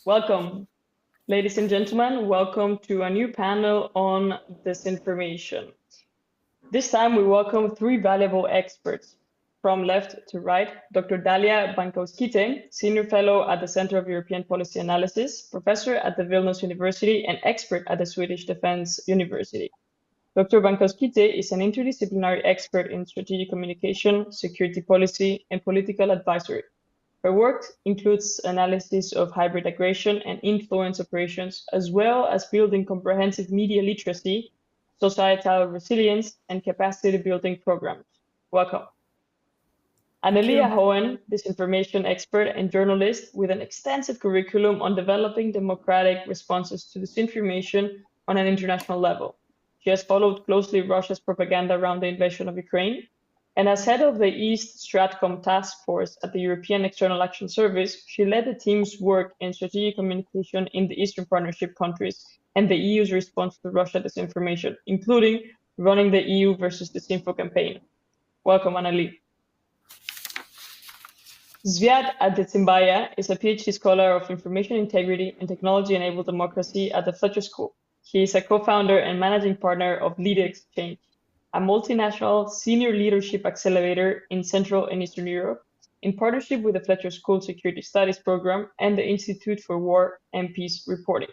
Welcome, ladies and gentlemen. Welcome to a new panel on disinformation. This time we welcome three valuable experts. From left to right, Dr. Dalia Bankauskite, Senior Fellow at the Center of European Policy Analysis, Professor at the Vilnius University and expert at the Swedish Defense University. Dr. Bankauskite is an interdisciplinary expert in strategic communication, security policy, and political advisory. Her work includes analysis of hybrid aggression and influence operations, as well as building comprehensive media literacy, societal resilience, and capacity building programs. Welcome. Annelia Hohen, disinformation expert and journalist with an extensive curriculum on developing democratic responses to disinformation on an international level. She has followed closely Russia's propaganda around the invasion of Ukraine, and as head of the East Stratcom Task Force at the European External Action Service, she led the team's work in strategic communication in the Eastern Partnership countries and the EU's response to Russia disinformation, including running the EU versus Disinfo campaign. Welcome, Annelie. Zviad Adetzimbaya is a PhD scholar of information integrity and technology-enabled democracy at the Fletcher School. He is a co-founder and managing partner of Lead Exchange, a multinational senior leadership accelerator in Central and Eastern Europe, in partnership with the Fletcher School Security Studies Program and the Institute for War and Peace Reporting.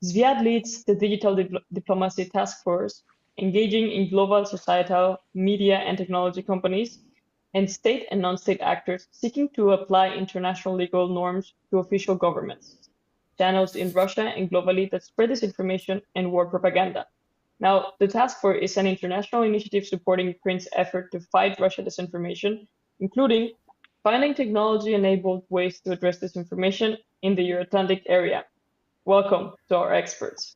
Zviad leads the Digital Diplomacy Task Force, engaging in global societal, media, and technology companies, and state and non-state actors seeking to apply international legal norms to official governments, channels in Russia and globally that spread disinformation and war propaganda. Now, the task force is an international initiative supporting Ukraine's effort to fight Russia disinformation, including finding technology-enabled ways to address disinformation in the Euro-Atlantic area. Welcome to our experts.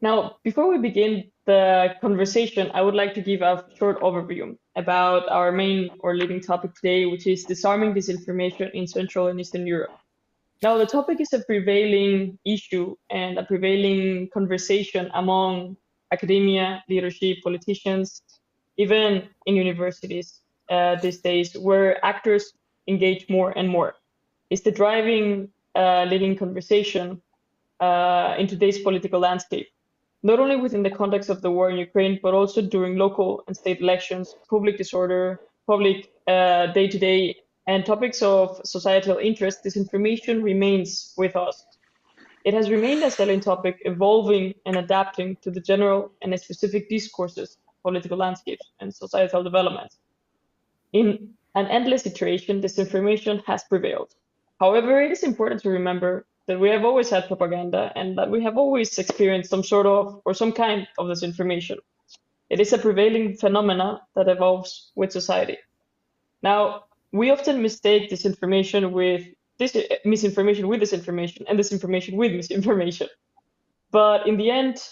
Now, before we begin the conversation, I would like to give a short overview about our main or leading topic today, which is disarming disinformation in Central and Eastern Europe. Now, the topic is a prevailing issue and a prevailing conversation among academia, leadership, politicians, even in universities these days, where actors engage more and more. It's the driving leading conversation in today's political landscape, not only within the context of the war in Ukraine, but also during local and state elections, public disorder, public day-to-day, and topics of societal interest. Disinformation remains with us. It has remained a salient topic, evolving and adapting to the general and specific discourses, political landscapes, and societal developments. In an endless iteration, disinformation has prevailed. However, it is important to remember that we have always had propaganda and that we have always experienced some sort of or some kind of disinformation. It is a prevailing phenomena that evolves with society. Now, we often mistake misinformation with disinformation and disinformation with misinformation. But in the end,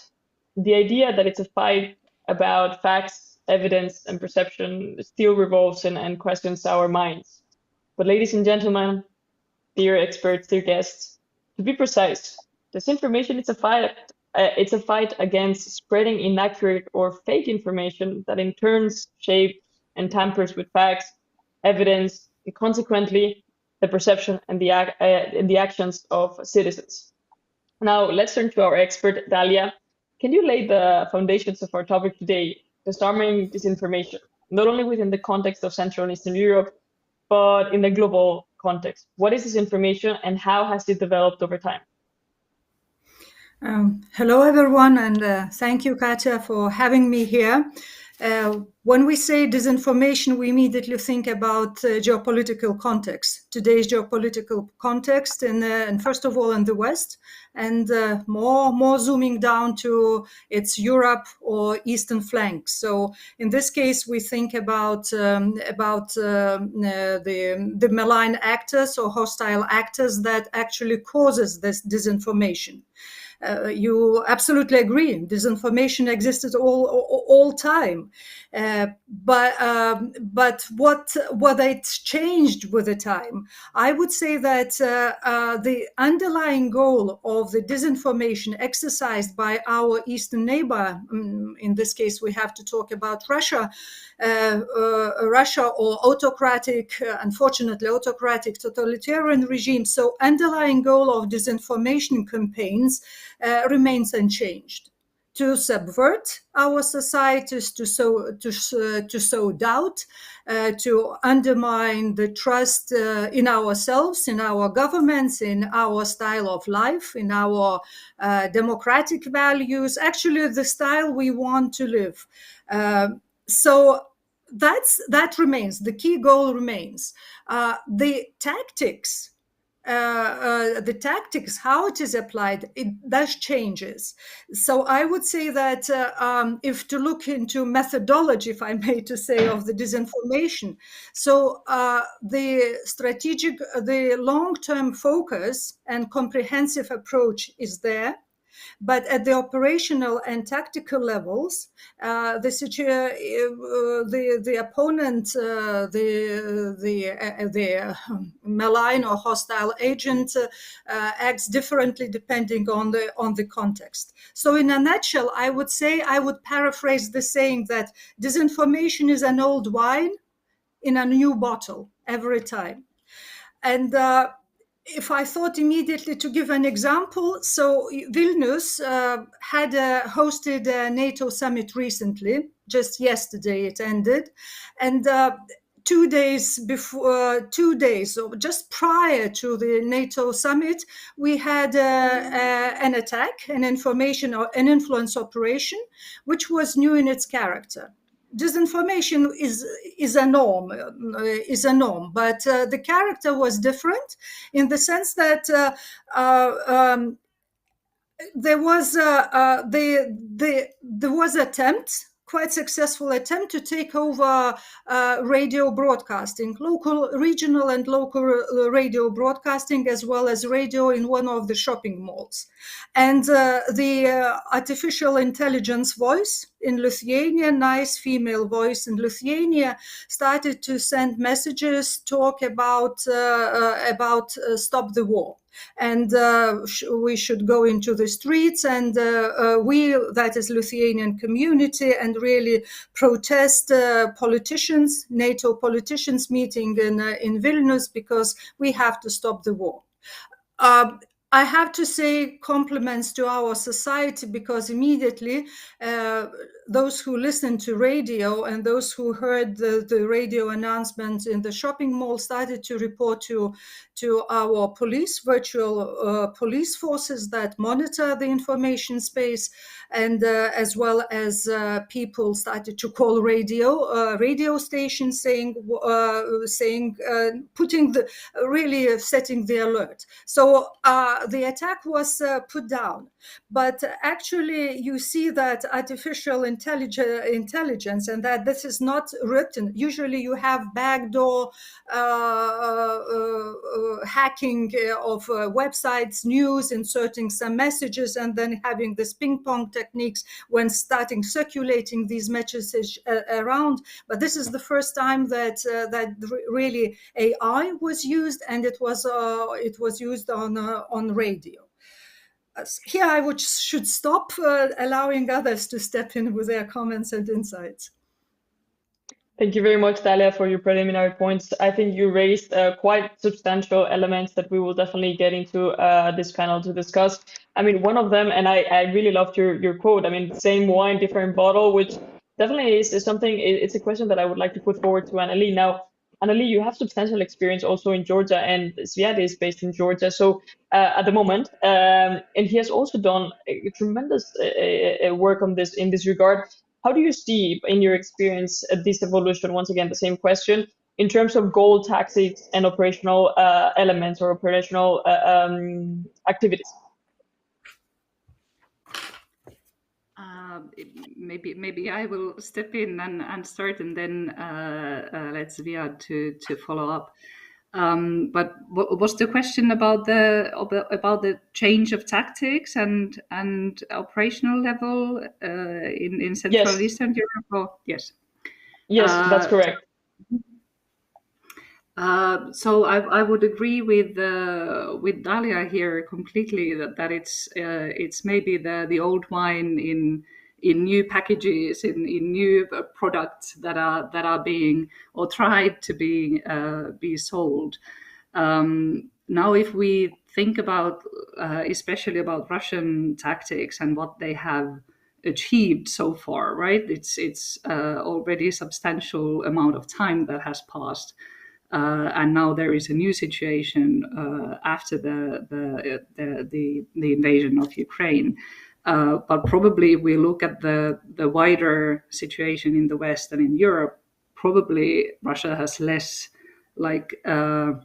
the idea that it's a fight about facts, evidence, and perception still revolves and questions our minds. But ladies and gentlemen, dear experts, dear guests, to be precise, disinformation is a fight. It's a fight against spreading inaccurate or fake information that in turn shapes and tampers with facts, evidence, and consequently the perception and the actions of citizens. Now, let's turn to our expert, Dalia. Can you lay the foundations of our topic today, disarming disinformation, not only within the context of Central and Eastern Europe, but in the global context? What is disinformation and how has it developed over time? Hello, everyone, and thank you, Katya, for having me here. When we say disinformation, we immediately think about geopolitical context, today's geopolitical context, and first of all in the West, and more zooming down to its Europe or Eastern flank. So in this case, we think about the malign actors or hostile actors that actually causes this disinformation. You absolutely agree. Disinformation existed all time, but whether it's changed with the time, I would say that the underlying goal of the disinformation exercised by our eastern neighbor, in this case, we have to talk about Russia, Russia or autocratic, unfortunately, autocratic totalitarian regime. So underlying goal of disinformation campaigns remains unchanged: to subvert our societies, to sow doubt, to undermine the trust in ourselves, in our governments, in our style of life, in our democratic values, actually the style we want to live. So that remains. The key goal remains. The tactics, how it is applied, that changes. So I would say that if to look into methodology, if I may to say, of the disinformation, so the long-term focus and comprehensive approach is there. But at the operational and tactical levels, the opponent, the malign or hostile agent acts differently depending on the context. So, in a nutshell, I would paraphrase the saying that disinformation is an old wine in a new bottle every time. And if I thought immediately to give an example, so Vilnius had hosted a NATO summit recently, just yesterday it ended, and 2 days before, 2 days, or just prior to the NATO summit, we had an attack, an information or an influence operation, which was new in its character. Disinformation is a norm, but the character was different in the sense that there was attempt, quite successful attempt, to take over radio broadcasting, local, regional, and local radio broadcasting, as well as radio in one of the shopping malls. And the artificial intelligence voice in Lithuania, nice female voice in Lithuania, started to send messages, talk about stop the war. And we should go into the streets, and that is Lithuanian community, and really protest politicians, NATO politicians meeting in Vilnius, because we have to stop the war. I have to say compliments to our society, because immediately those who listened to radio and those who heard the radio announcement in the shopping mall started to report to our police, virtual police forces that monitor the information space, and as well as people started to call radio stations, really setting the alert. So the attack was put down. But actually, you see that artificial intelligence, and that this is not written. Usually, you have backdoor hacking of websites, news, inserting some messages, and then having this ping-pong techniques when starting circulating these messages around. But this is the first time that really AI was used, and it was used on radio. Here I should stop, allowing others to step in with their comments and insights. Thank you very much, Dalia, for your preliminary points. I think you raised quite substantial elements that we will definitely get into this panel to discuss. I mean, one of them, and I really loved your quote, I mean, same wine, different bottle, which definitely is something, it's a question that I would like to put forward to Annalie. Now, Annalie, you have substantial experience also in Georgia, and Sviat is based in Georgia. So at the moment, and he has also done a tremendous work on this in this regard. How do you see, in your experience, this evolution? Once again, the same question in terms of goal, tactics, and operational elements or operational activities. Maybe I will step in and start, and then let's Viad to follow up. But was the question about the change of tactics and operational level in Central and Yes, Eastern Europe? Oh, yes. yes, that's Uh, correct. so I would agree with Dalia here completely that it's maybe the old wine in new packages in new products that are being or tried to be sold. Now, if we think about especially about Russian tactics and what they have achieved so far, right? It's already a substantial amount of time that has passed. And now there is a new situation after the invasion of Ukraine. But probably if we look at the wider situation in the West and in Europe, probably Russia has less like the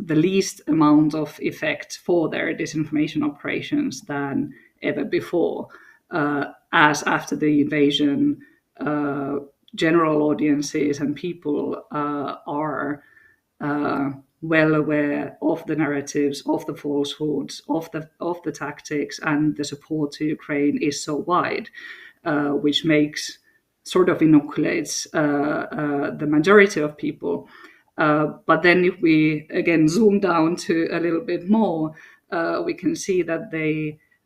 least amount of effect for their disinformation operations than ever before. As after the invasion, uh, general audiences and people are well aware of the narratives, of the falsehoods, of the tactics, and the support to Ukraine is so wide, which makes sort of inoculates the majority of people. But then, if we again zoom down to a little bit more, we can see that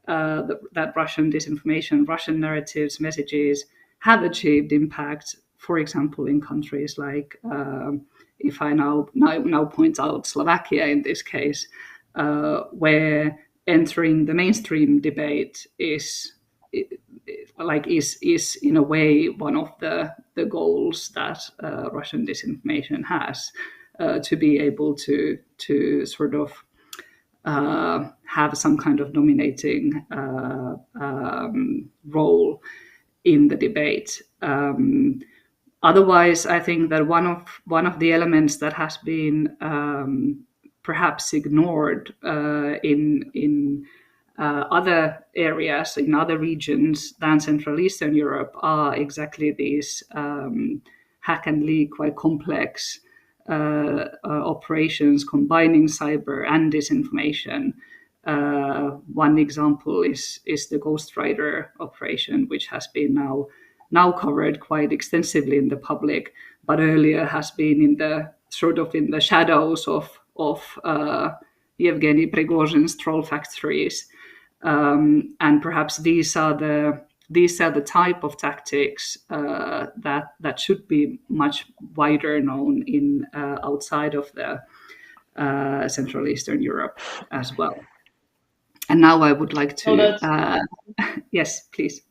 that Russian disinformation, Russian narratives, messages have achieved impact. For example, in countries like, if I now point out Slovakia in this case, where entering the mainstream debate is in a way one of the goals that Russian disinformation has, to be able to sort of have some kind of dominating role in the debate. Otherwise, I think that one of the elements that has been perhaps ignored in other areas, in other regions than Central Eastern Europe, are exactly these hack and leak, quite complex operations combining cyber and disinformation. One example is the Ghostwriter operation, which has been now covered quite extensively in the public, but earlier has been in the shadows of Yevgeny Prigozhin's troll factories. And perhaps these are the type of tactics that should be much wider known in outside of the Central Eastern Europe as well. And now I would like No, to that's yes, please.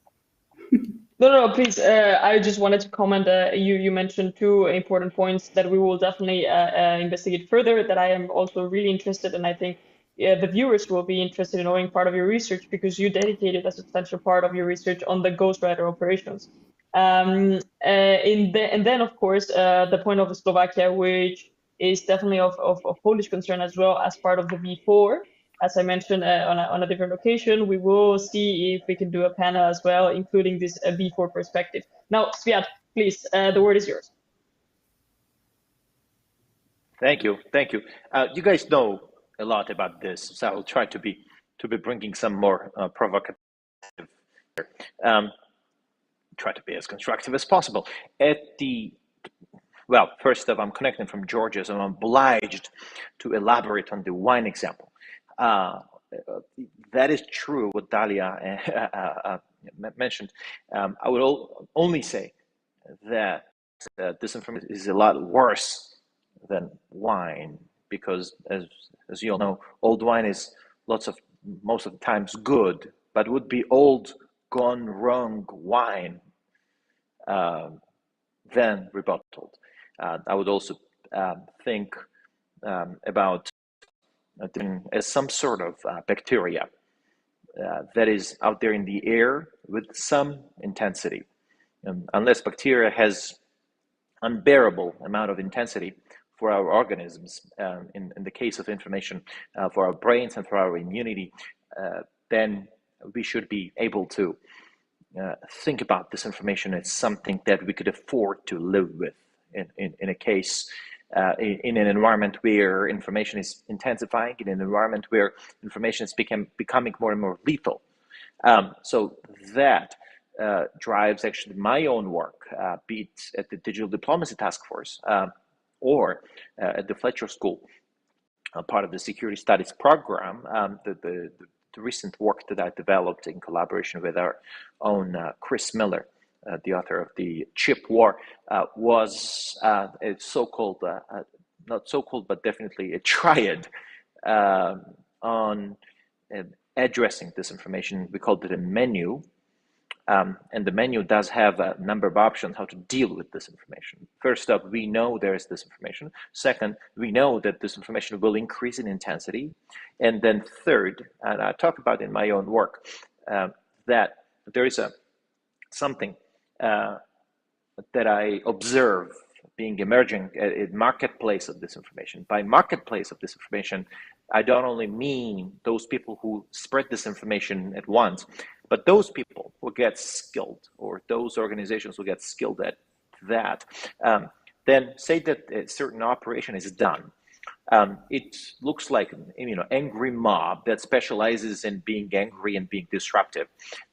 no, please. I just wanted to comment. You mentioned two important points that we will definitely investigate further. That I am also really interested, and I think the viewers will be interested in knowing part of your research because you dedicated a substantial part of your research on the Ghostwriter operations. And then, of course, the point of Slovakia, which is definitely of Polish concern as well as part of the V4. As I mentioned on a different occasion, we will see if we can do a panel as well, including this V4 perspective. Now, Sviat, please, the word is yours. Thank you, thank you. You guys know a lot about this, so I will try to be bringing some more provocative. Try to be as constructive as possible. First off, I'm connecting from Georgia, so I'm obliged to elaborate on the wine example. That is true what Dalia mentioned. I would only say that disinformation is a lot worse than wine because, as you all know, old wine is most of the times good, but would be old, gone wrong wine then rebutted. I would also think about as some sort of bacteria that is out there in the air with some intensity. Unless bacteria has unbearable amount of intensity for our organisms, in the case of information, for our brains and for our immunity, then we should be able to think about this information as something that we could afford to live with in a case in an environment where information is intensifying, in an environment where information is becoming more and more lethal. So that drives actually my own work, be it at the Digital Diplomacy Task Force or at the Fletcher School, part of the Security Studies program. The recent work that I developed in collaboration with our own Chris Miller, the author of the Chip War, was a so-called, not so-called, but definitely a triad on addressing disinformation. We called it a menu. And the menu does have a number of options how to deal with disinformation. First up, we know there is disinformation. Second, we know that disinformation will increase in intensity. And then third, and I talk about in my own work, that there is something that I observe being emerging a marketplace of disinformation. By marketplace of disinformation, I don't only mean those people who spread disinformation at once, but those people who get skilled, or those organizations who get skilled at that, then say that a certain operation is done. It looks like an angry mob that specializes in being angry and being disruptive.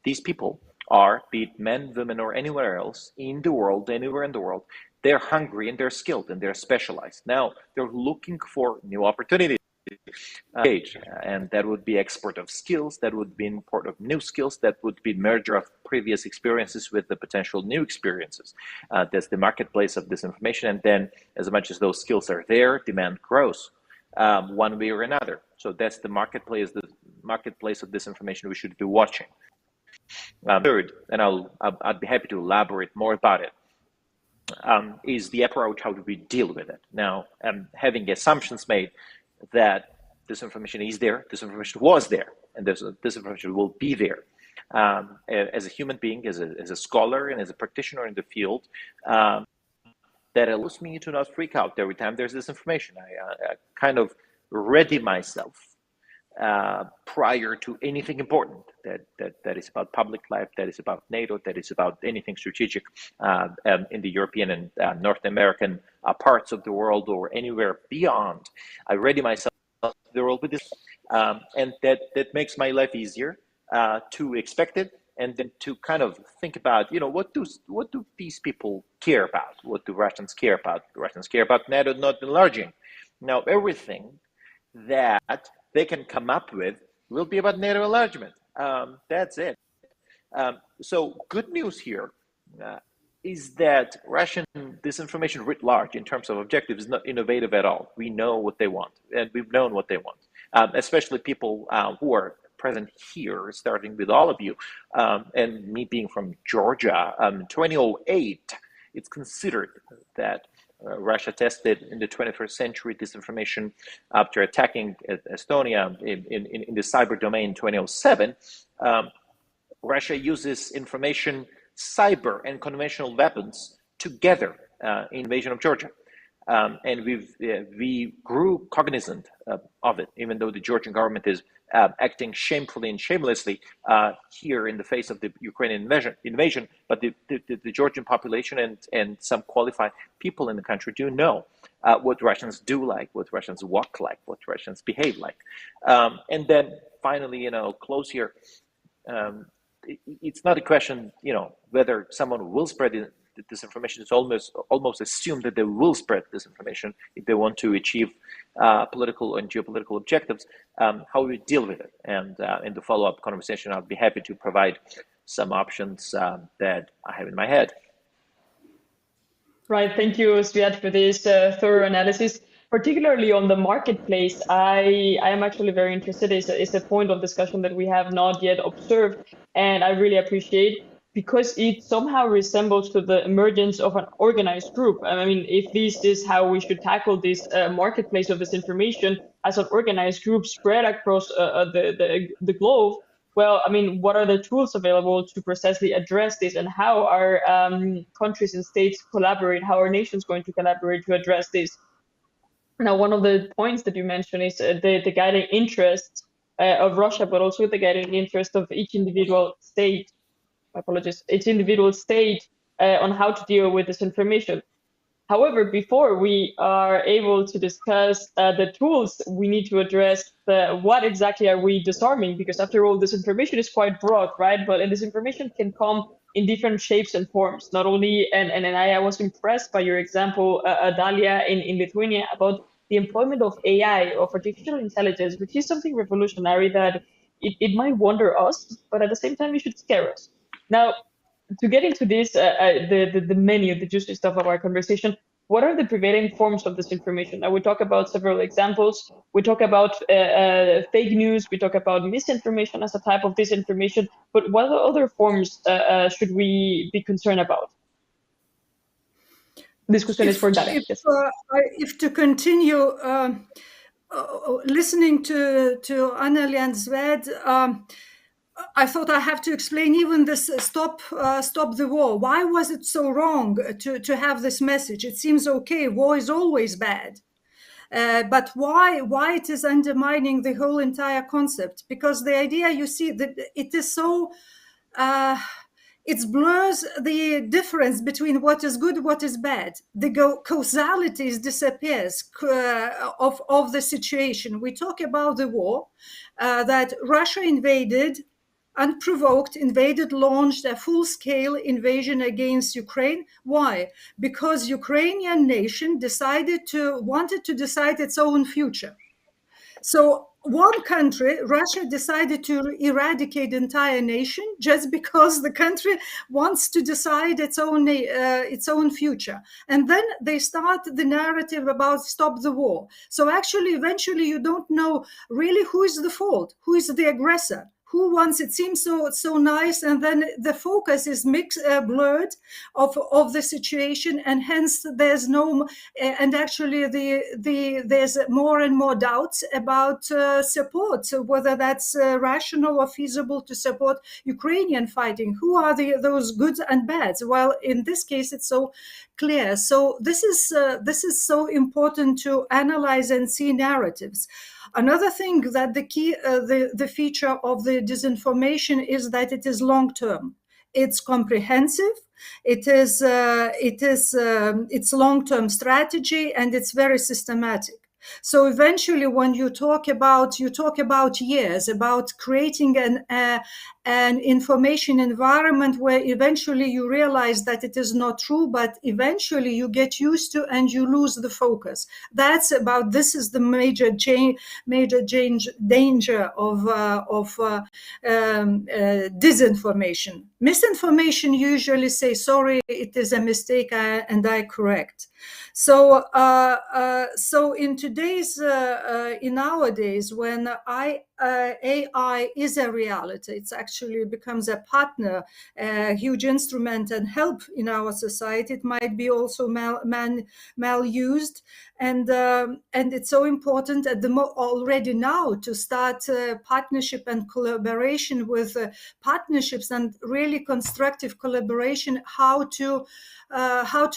These people are, be it men, women, or anywhere else in the world, anywhere in the world, they're hungry and they're skilled and they're specialized. Now they're looking for new opportunities. And that would be export of skills, that would be import of new skills, that would be merger of previous experiences with the potential new experiences. That's the marketplace of disinformation. And then as much as those skills are there, demand grows one way or another. So that's the marketplace of disinformation we should be watching. Third, and I'd be happy to elaborate more about it, is the approach, how do we deal with it? Now, having assumptions made that disinformation is there, disinformation was there, and disinformation will be there. As a human being, as a scholar, and as a practitioner in the field, that allows me to not freak out every time there's disinformation. I kind of ready myself prior to anything important that is about public life, that is about NATO, that is about anything strategic in the European and North American parts of the world, or anywhere beyond. I ready myself to the world with this, and that makes my life easier to expect it, and then to kind of think about, what do these people care about? What do Russians care about? The Russians care about NATO not enlarging. Now, everything that they can come up with will be about NATO enlargement. That's it. So good news here is that Russian disinformation writ large in terms of objectives is not innovative at all. We know what they want, and we've known what they want, especially people who are present here, starting with all of you, and me being from Georgia. 2008, it's considered that Russia tested in the 21st century disinformation after attacking Estonia in the cyber domain in 2007. Russia uses information, cyber, and conventional weapons together in invasion of Georgia. And we grew cognizant of it, even though the Georgian government is acting shamefully and shamelessly here in the face of the Ukrainian invasion. But the Georgian population and some qualified people in the country do know what Russians do like, what Russians walk like, what Russians behave like. And then finally, close here. It's not a question, whether someone will spread disinformation. It's almost assumed that they will spread disinformation if they want to achieve political and geopolitical objectives. How we deal with it, and in the follow-up conversation, I'll be happy to provide some options that I have in my head. Right, thank you, Sviat, for this thorough analysis. Particularly on the marketplace, I am actually very interested. It's a point of discussion that we have not yet observed, and I really appreciate, because it somehow resembles to the emergence of an organized group. I mean, if this is how we should tackle this marketplace of this information as an organized group spread across the globe, well, I mean, what are the tools available to precisely address this, and how are countries and states collaborate? How are nations going to collaborate to address this? Now, one of the points that you mentioned is the guiding interest of Russia, but also the guiding interest of each individual state. Each individual state on how to deal with this information. However, before we are able to discuss the tools, we need to address what exactly are we disarming? Because after all, disinformation is quite broad, right? But and disinformation can come in different shapes and forms. Not only, and I was impressed by your example, Dalia, in Lithuania, about the employment of AI, of artificial intelligence, which is something revolutionary that it might wonder us, but at the same time, it should scare us. Now, to get into this, the menu, the juicy stuff of our conversation, what are the prevailing forms of disinformation? Now, we talk about several examples. We talk about fake news. We talk about misinformation as a type of disinformation. But what other forms should we be concerned about? This question is for Dalia. Yes. If to continue listening to Anneli and Sved, I thought I have to explain even this stop the war. Why was it so wrong to have this message? It seems okay, war is always bad. But why it is undermining the whole entire concept? Because the idea, you see, that it is so it blurs the difference between what is good, what is bad. The causality disappears of the situation. We talk about the war, that Russia invaded, unprovoked, launched a full-scale invasion against Ukraine. Why? Because Ukrainian nation wanted to decide its own future. So one country, Russia, decided to eradicate the entire nation just because the country wants to decide its own future. And then they start the narrative about stop the war. So actually, eventually, you don't know really who is the fault, who is the aggressor. Who wants it seems so nice, and then the focus is blurred of the situation, and hence there's no and actually there's more and more doubts about support, so whether that's rational or feasible to support Ukrainian fighting. Who are those goods and bads? Well, in this case, it's so clear. So this is so important to analyze and see narratives. Another thing that the key, the feature of the disinformation is that it is long-term. It's comprehensive. It's long-term strategy, and it's very systematic. So eventually, when you talk about years, about creating an information environment where eventually you realize that it is not true, but eventually you get used to and you lose the focus. This is the major danger of disinformation. Misinformation usually say, sorry, it is a mistake, and I correct. So in today's, in nowadays, when AI is a reality, it's actually becomes a partner, a huge instrument and help in our society. It might be also malused, and it's so important already now to start partnership and collaboration with partnerships and really constructive collaboration, how to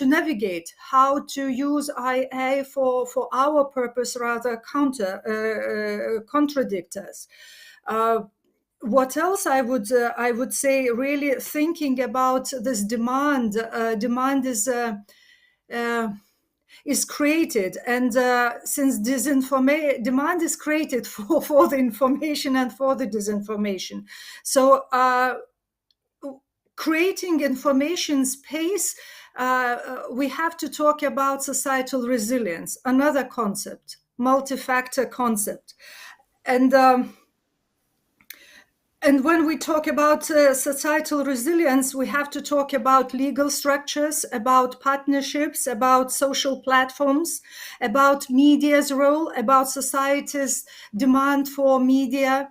navigate, how to use AI for our purpose, rather contradict us. What else I would say, really thinking about this demand is created, and since demand is created for the information and for the disinformation, so creating information space, we have to talk about societal resilience, another concept, multi-factor concept. And when we talk about societal resilience, we have to talk about legal structures, about partnerships, about social platforms, about media's role, about society's demand for media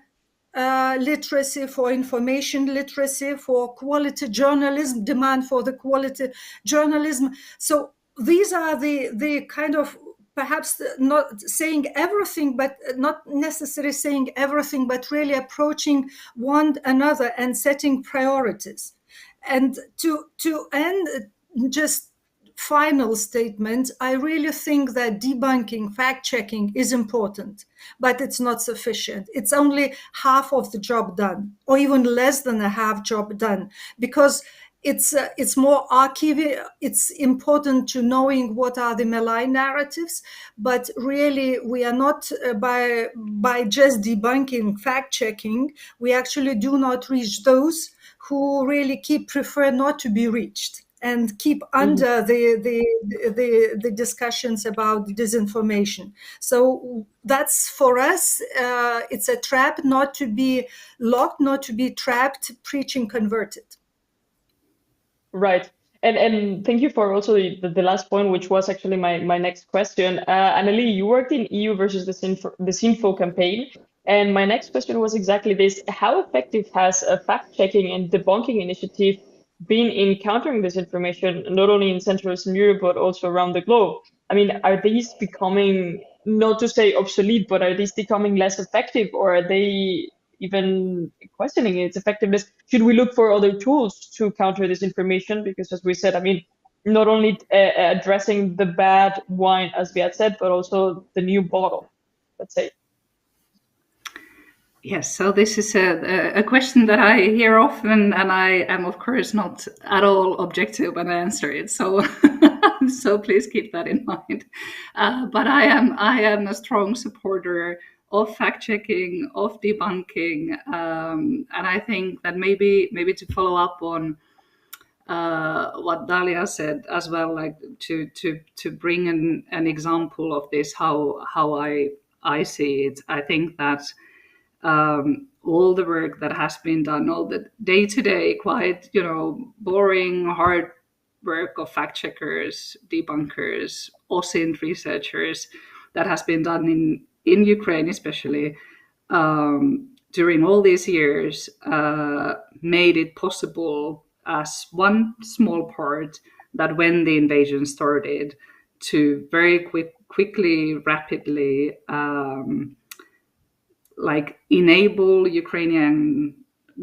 literacy, for information literacy, for quality journalism, demand for the quality journalism. So these are the kind of, perhaps not saying everything, but not necessarily saying everything, but really approaching one another and setting priorities. And to end, just final statement, I really think that debunking, fact-checking is important, but it's not sufficient. It's only half of the job done, or even less than a half job done, because it's more archiving. It's important to knowing what are the malign narratives, but really we are not by just debunking, fact checking. We actually do not reach those who really prefer not to be reached and keep under the discussions about disinformation. So that's for us. It's a trap not to be locked, not to be trapped, preaching converted. Right. And thank you for also the last point, which was actually my next question. Annelie, you worked in EU versus the Sinfo campaign. And my next question was exactly this. How effective has a fact-checking and debunking initiative been in countering disinformation, not only in Central Eastern Europe, but also around the globe? I mean, are these becoming, not to say obsolete, but are these becoming less effective, or are they even questioning its effectiveness? Should we look for other tools to counter this information? Because as we said, I mean, not only addressing the bad wine, as we had said, but also the new bottle, let's say. Yes, so this is a question that I hear often, and I am, of course, not at all objective when I answer it. So, so please keep that in mind. But I am a strong supporter of fact checking, of debunking, and I think that maybe to follow up on what Dalia said as well, like to bring an example of this, how I see it. I think that all the work that has been done, all the day-to-day, quite boring, hard work of fact checkers, debunkers, OSINT researchers that has been done in Ukraine, especially during all these years, made it possible as one small part that when the invasion started to very quickly, rapidly enable Ukrainian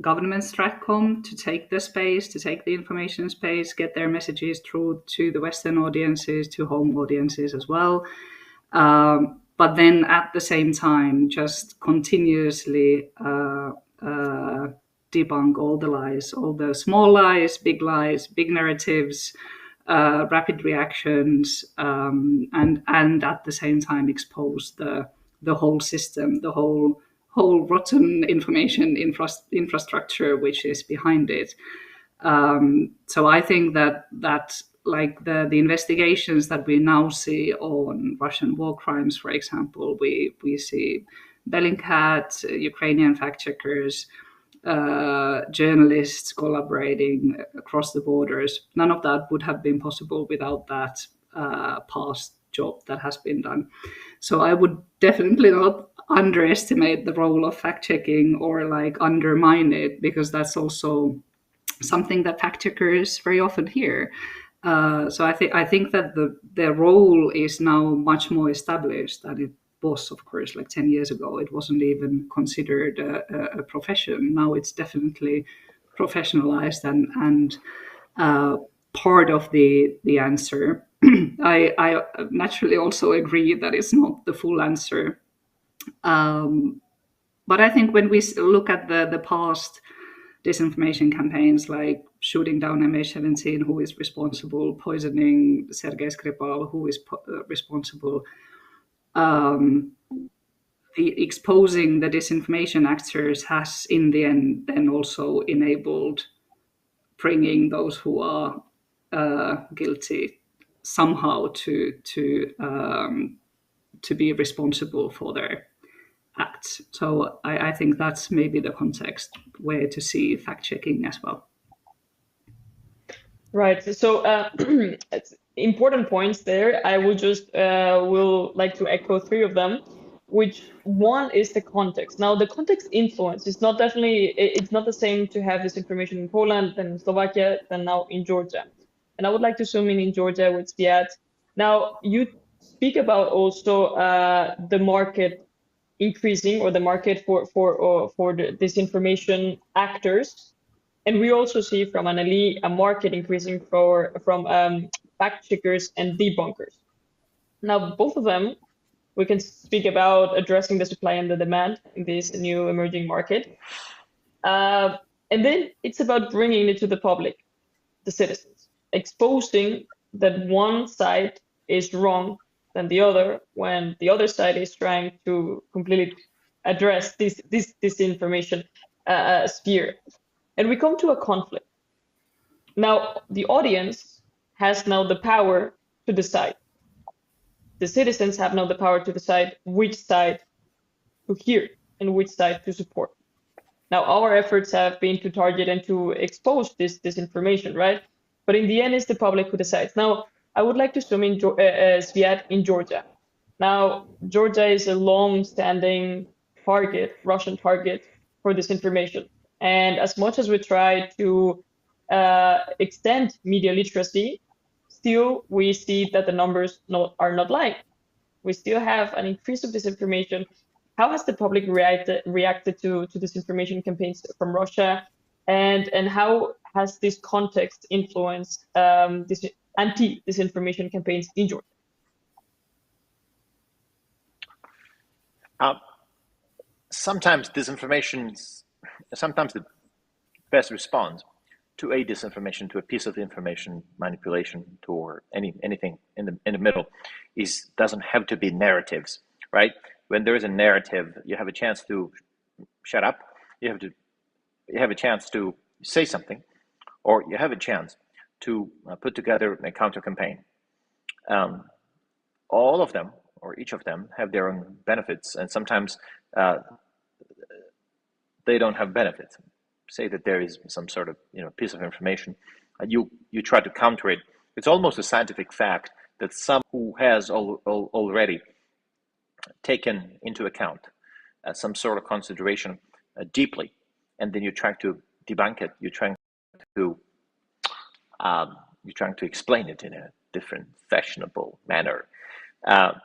government Stratcom to take the space, to take the information space, get their messages through to the Western audiences, to home audiences as well. But then at the same time, just continuously debunk all the lies, all the small lies, big narratives, rapid reactions, and at the same time expose the whole system, the whole rotten information infrastructure which is behind it. So I think that like the investigations that we now see on Russian war crimes, for example, we see Bellingcat, Ukrainian fact checkers, journalists collaborating across the borders. None of that would have been possible without that past job that has been done. So I would definitely not underestimate the role of fact checking or like undermine it, because that's also something that fact checkers very often hear. So I think that the role is now much more established than it was, of course, like 10 years ago. It wasn't even considered a profession. Now it's definitely professionalized and part of the answer. I naturally also agree that it's not the full answer. But I think when we look at the past disinformation campaigns, like shooting down MH17, who is responsible, poisoning Sergei Skripal, who is responsible, exposing the disinformation actors has in the end then also enabled bringing those who are guilty somehow to be responsible for their acts. So I think that's maybe the context where to see fact checking as well. Right. So it's important points there. I will just will like to echo three of them. Which one is the context? Now, the context influence is not it's not the same to have this information in Poland than in Slovakia than now in Georgia. And I would like to zoom in Georgia with Ziad. Now, you speak about also the market increasing, or the market for the disinformation actors. And we also see from Annelie a market increasing from fact checkers and debunkers. Now, both of them, we can speak about addressing the supply and the demand in this new emerging market. And then it's about bringing it to the public. the citizens, exposing that one side is wrong than the other when the other side is trying to completely address this disinformation sphere. And we come to a conflict. Now, the audience has now the power to decide. The citizens have now the power to decide which side to hear and which side to support. Now, our efforts have been to target and to expose this disinformation, right? But in the end, it's the public who decides. Now, I would like to zoom in, Sviat, in Georgia. Now, Georgia is a long-standing target, Russian target for disinformation. And as much as we try to extend media literacy, still we see that the numbers are not lying. We still have an increase of disinformation. How has the public reacted to disinformation campaigns from Russia, and how has this context influenced this anti-disinformation campaigns in Georgia? Sometimes sometimes the best response to a disinformation, to a piece of information manipulation, or anything in the middle, doesn't have to be narratives, right? When there is a narrative, you have a chance to shut up. You have a chance to say something, or you have a chance to put together a counter campaign. All of them, or each of them, have their own benefits, and sometimes they don't have benefits. Say that there is some sort of piece of information, you try to counter it. It's almost a scientific fact that some who has already taken into account some sort of consideration deeply, and then you're trying to debunk it. You're trying to explain it in a different, fashionable manner.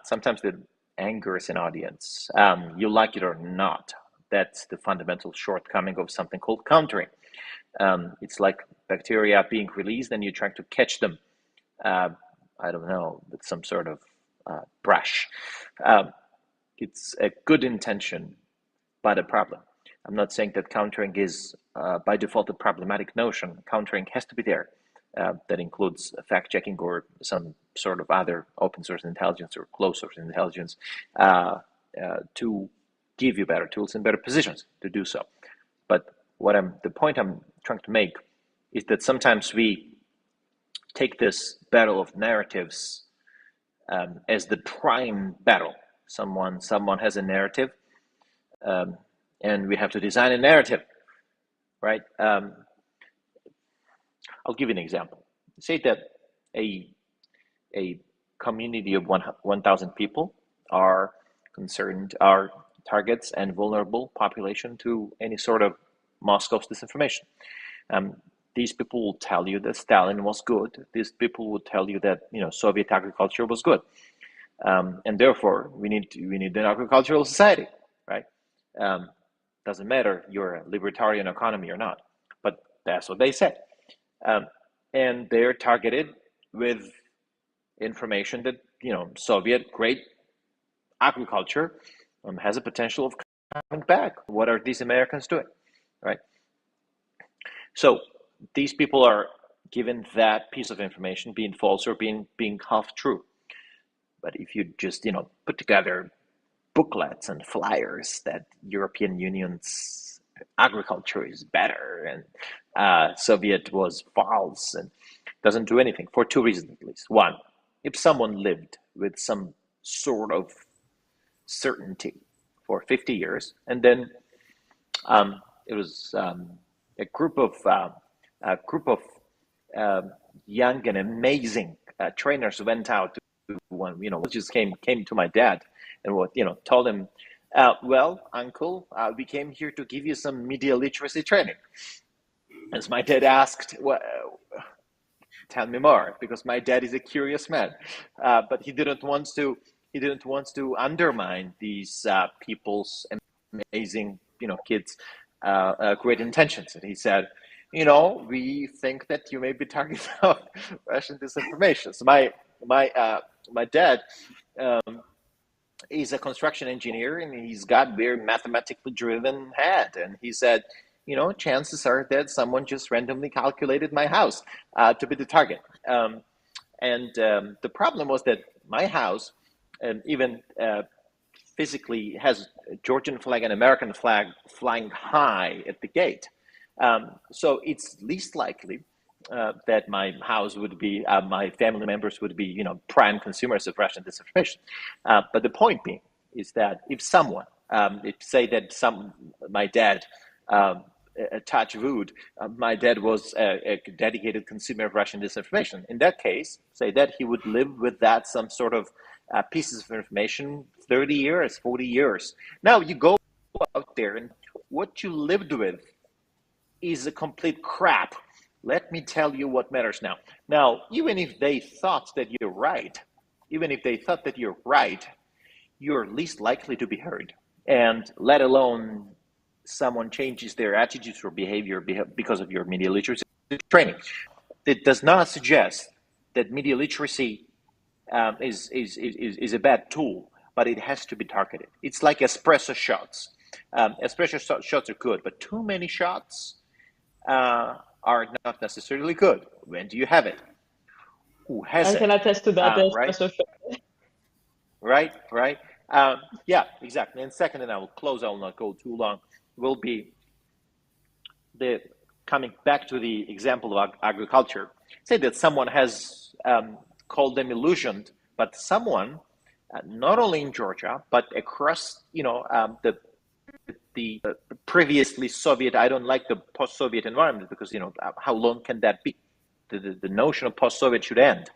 Sometimes that angers an audience. You like it or not. That's the fundamental shortcoming of something called countering. It's like bacteria being released, and you're trying to catch them, I don't know, with some sort of brush. It's a good intention, but a problem. I'm not saying that countering is by default a problematic notion. Countering has to be there. That includes fact-checking or some sort of other open source intelligence or closed source intelligence to give you better tools and better positions to do so. But the point I'm trying to make is that sometimes we take this battle of narratives as the prime battle. Someone has a narrative, and we have to design a narrative, right? I'll give you an example. Say that a community of 1,000 people are targets and vulnerable population to any sort of Moscow's disinformation. These people will tell you that Stalin was good. These people will tell you that Soviet agriculture was good, and therefore we need an agricultural society, right? Doesn't matter you're a libertarian economy or not, but that's what they said. And they're targeted with information that Soviet great agriculture has a potential of coming back. What are these Americans doing, right? So these people are given that piece of information being false or being half true. But if you just put together booklets and flyers that European Union's agriculture is better and Soviet was false, and doesn't do anything for two reasons at least. One, if someone lived with some sort of certainty for 50 years, and then it was a group of young and amazing trainers went out to one, just came to my dad and told him, well, uncle, we came here to give you some media literacy training. As my dad asked, tell me more, because my dad is a curious man, but he didn't want to undermine these people's amazing, kids' great intentions. And he said, we think that you may be targeting Russian disinformation. So my dad is a construction engineer, and he's got very mathematically driven head. And he said, chances are that someone just randomly calculated my house to be the target. The problem was that my house, even physically, has a Georgian flag and American flag flying high at the gate. So it's least likely that my house would be, my family members would be, prime consumers of Russian disinformation. But the point being is that if someone, if say that my dad, touch wood, my dad was a dedicated consumer of Russian disinformation. In that case, say that he would live with that some sort of pieces of information 30 years, 40 years. Now you go out there and what you lived with is a complete crap. Let me tell you what matters now. Now, even if they thought that you're right, you're least likely to be heard. And let alone someone changes their attitudes or behavior because of your media literacy training. It does not suggest that media literacy is a bad tool, but it has to be targeted. It's like espresso shots. Espresso shots are good, but too many shots are not necessarily good. When do you have it? Who has it? I can attest to that. Right? Right. Yeah, exactly. And second, and I will close, I will not go too long, will be the coming back to the example of agriculture. Say that someone has called them illusioned, but someone, not only in Georgia, but across, the previously Soviet, I don't like the post-Soviet environment because, how long can that be? The notion of post-Soviet should end.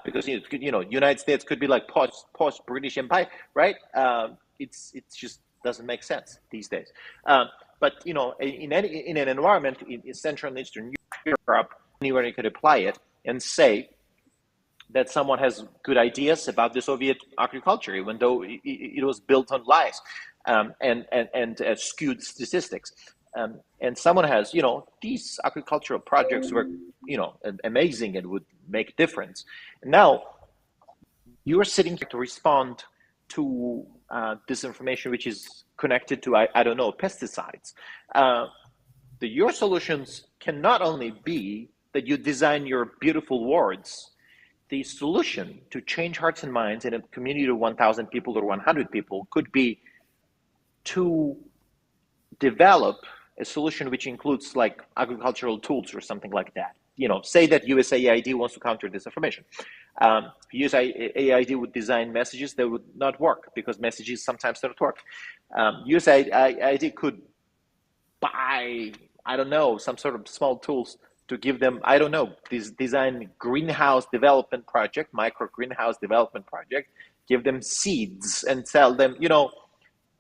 Because United States could be like post-British Empire, right? It's just doesn't make sense these days. But in an environment in Central and Eastern Europe, anywhere you could apply it and say that someone has good ideas about the Soviet agriculture, even though it was built on lies and skewed statistics. And someone has, these agricultural projects were, amazing and would make a difference. And now you're sitting here to respond to disinformation, which is connected to, I don't know, pesticides. Your solutions can not only be that you design your beautiful words. The solution to change hearts and minds in a community of 1,000 people or 100 people could be to develop a solution which includes like agricultural tools or something like that. Say that USAID wants to counter disinformation. USAID would design messages that would not work because messages sometimes don't work. USAID could buy, I don't know, some sort of small tools to give them, I don't know, design greenhouse development project, micro greenhouse development project, give them seeds and sell them,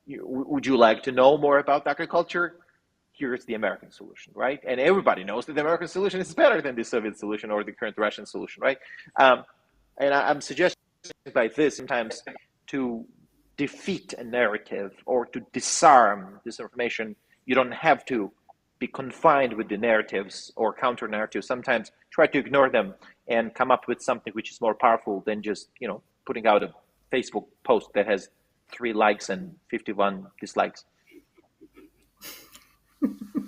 would you like to know more about agriculture? Here's the American solution, right? And everybody knows that the American solution is better than the Soviet solution or the current Russian solution, right? And I'm suggesting by this sometimes to defeat a narrative or to disarm disinformation, you don't have to be confined with the narratives or counter narratives. Sometimes try to ignore them and come up with something which is more powerful than just, putting out a Facebook post that has 3 likes and 51 dislikes.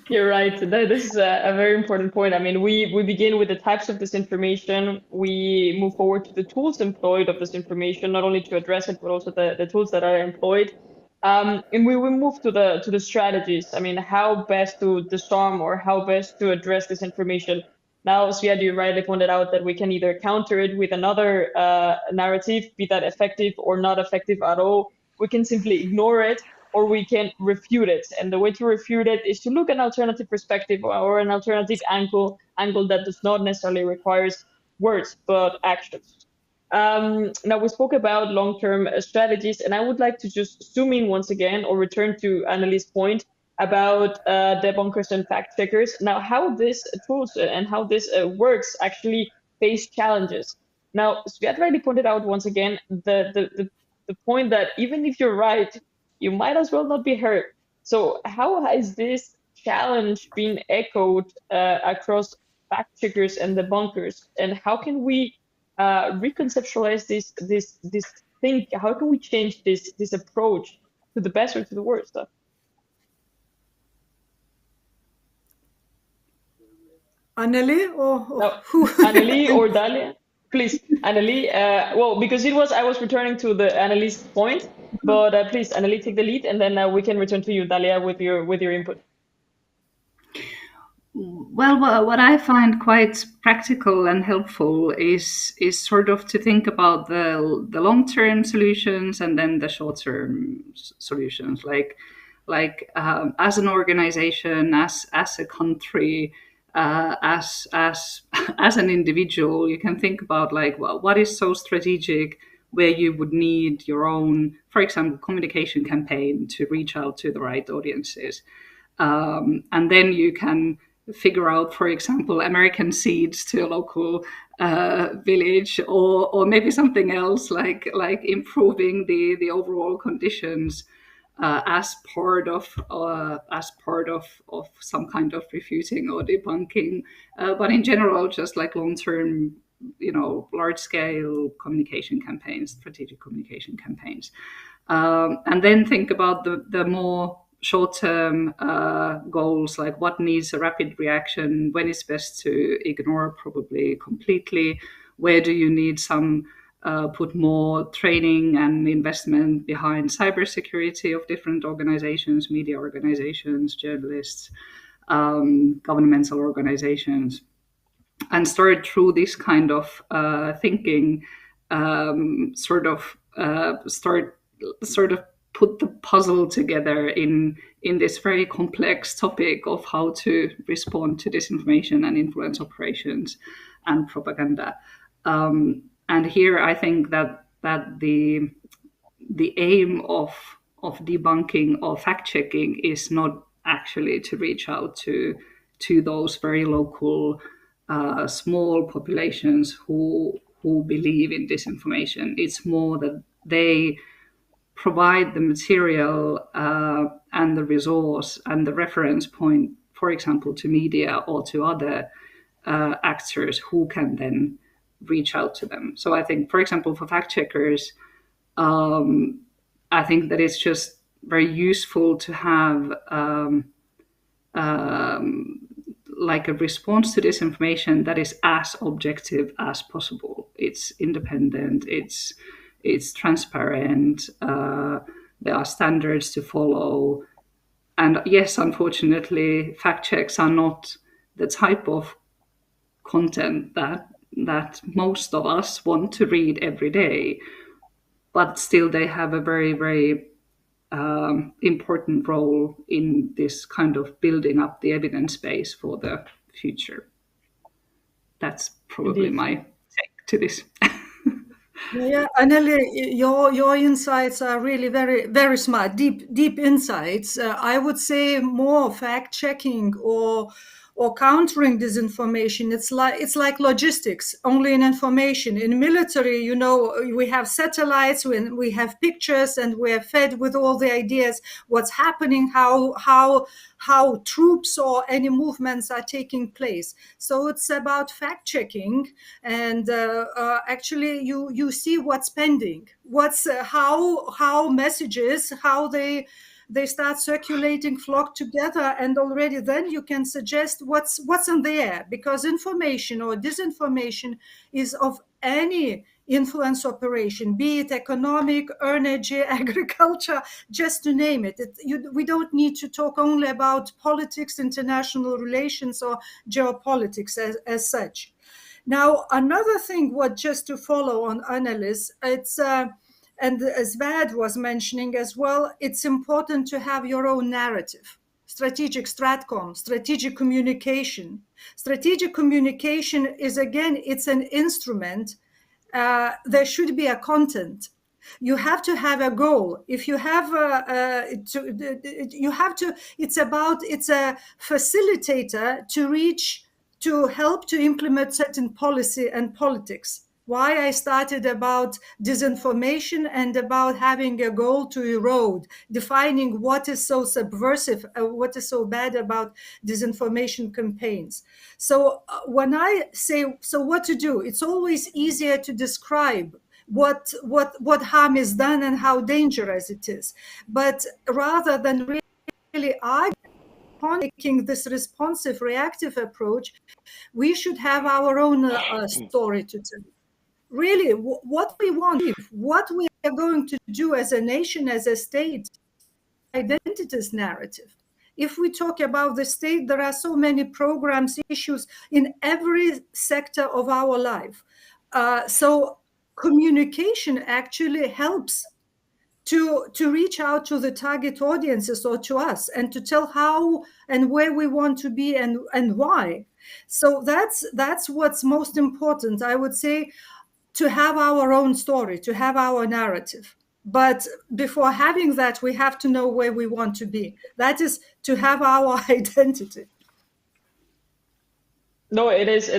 You're right. This is a very important point. I mean, we begin with the types of disinformation. We move forward to the tools employed of disinformation, not only to address it, but also the tools that are employed. And we will move to the strategies. I mean, how best to disarm or how best to address disinformation. Now, Sviad, you rightly pointed out that we can either counter it with another narrative, be that effective or not effective at all. We can simply ignore it, or we can refute it. And the way to refute it is to look at an alternative perspective or an alternative angle that does not necessarily require words, but actions. Now, we spoke about long-term strategies, and I would like to just zoom in once again or return to Annalie's point about debunkers and fact checkers. Now, how this tools and how this works actually face challenges. Now, Sviat rightly pointed out once again the point that even if you're right, you might as well not be heard. So how has this challenge been echoed across fact checkers and debunkers, and how can we reconceptualize this thing? How can we change this approach to the best or to the worst stuff? Anneli or No, who? Anneli or Dalia? Please, Anneli. Well, because I was returning to the Anneli's point, but please, Anneli, take the lead, and then we can return to you, Dalia, with your input. Well, what I find quite practical and helpful is sort of to think about the long-term solutions and then the short-term solutions. As an organization, as a country, as as an individual, you can think about like, well, what is so strategic where you would need your own, for example, communication campaign to reach out to the right audiences. And then you can figure out, for example, American seeds to a local village, or maybe something else like improving the overall conditions as part of some kind of refuting or debunking. But in general, just like long term, large scale communication campaigns, strategic communication campaigns. And then think about the more short-term goals, like what needs a rapid reaction, when it's best to ignore probably completely, where do you need some put more training and investment behind cybersecurity of different organizations, media organizations, journalists, governmental organizations, and start through this kind of thinking, sort of put the puzzle together in this very complex topic of how to respond to disinformation and influence operations and propaganda. And here I think that the aim of debunking or fact checking is not actually to reach out to those very local small populations who believe in disinformation. It's more that they provide the material and the resource and the reference point, for example, to media or to other actors who can then reach out to them. So I think, for example, for fact checkers, I think that it's just very useful to have like a response to disinformation that is as objective as possible. It's independent, it's transparent, there are standards to follow. And yes, unfortunately, fact checks are not the type of content that most of us want to read every day, but still they have a very, very important role in this kind of building up the evidence base for the future. That's probably Indeed. my take to this. Yeah, Anneli, your insights are really very, very smart, deep insights. I would say more fact checking or countering disinformation. It's like logistics, only in information. In military, we have satellites, we have pictures, and we're fed with all the ideas, what's happening, how troops or any movements are taking place. So it's about fact checking, and actually you see what's pending, what's how messages, how they start circulating, flock together, and already then you can suggest what's in the air, because information or disinformation is of any influence operation, be it economic, energy, agriculture, just to name it. We don't need to talk only about politics, international relations, or geopolitics as such. Now, another thing, just to follow on Annelies, it's and as Vad was mentioning as well, it's important to have your own narrative. Strategic stratcom, strategic communication. Strategic communication is, again, it's an instrument. There should be a content. You have to have a goal. If you have you have to, it's a facilitator to help to implement certain policy and politics. Why I started about disinformation and about having a goal to erode, defining what is so subversive, what is so bad about disinformation campaigns. So when I say, so what to do, it's always easier to describe what harm is done and how dangerous it is. But rather than really argue taking this responsive, reactive approach, we should have our own story to tell. Really, what we want, what we are going to do as a nation, as a state, identities narrative. If we talk about the state, there are so many programs, issues in every sector of our life. So communication actually helps to reach out to the target audiences or to us and to tell how and where we want to be and why. So that's what's most important, I would say, to have our own story, to have our narrative. But before having that, we have to know where we want to be. That is to have our identity. No, it is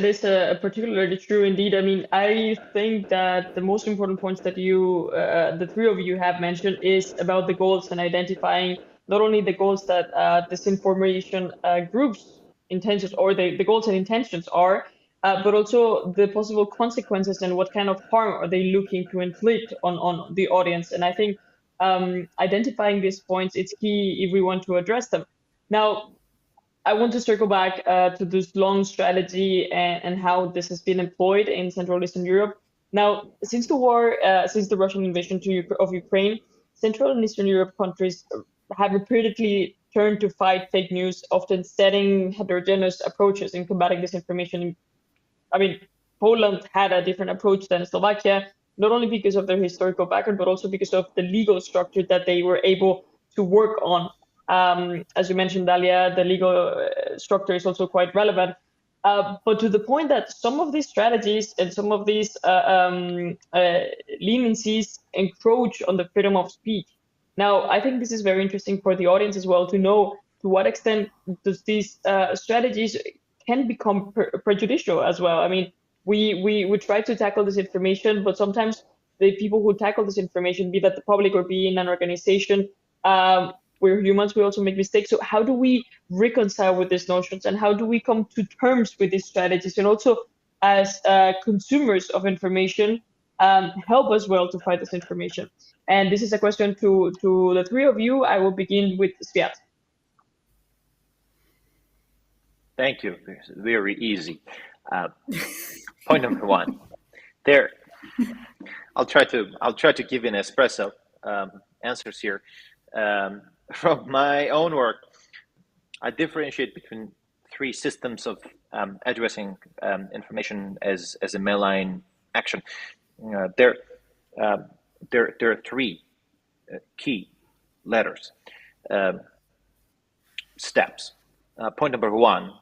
particularly true indeed. I mean, I think that the most important points that the three of you have mentioned, is about the goals and identifying not only the goals that disinformation groups intentions, or the goals and intentions are, but also the possible consequences and what kind of harm are they looking to inflict on the audience. And I think identifying these points, it's key if we want to address them. Now, I want to circle back to this long strategy and how this has been employed in Central Eastern Europe. Now, since the war, since the Russian invasion of Ukraine, Central and Eastern Europe countries have repeatedly turned to fight fake news, often setting heterogeneous approaches in combating disinformation. I mean, Poland had a different approach than Slovakia, not only because of their historical background, but also because of the legal structure that they were able to work on. As you mentioned, Dalia, the legal structure is also quite relevant. But to the point that some of these strategies and some of these leniencies encroach on the freedom of speech. Now, I think this is very interesting for the audience as well to know to what extent does these strategies can become prejudicial as well. I mean, we try to tackle this information, but sometimes the people who tackle this information, be that the public or be in an organization, we're humans, we also make mistakes. So how do we reconcile with these notions, and how do we come to terms with these strategies? And also, as consumers of information, help as well to fight this information. And this is a question to the three of you. I will begin with Sviat. Thank you. Very easy. Point number one. There, I'll try to give an espresso answers here. From my own work, I differentiate between three systems of addressing information as a mainline action. There are three key letters steps. Point number one.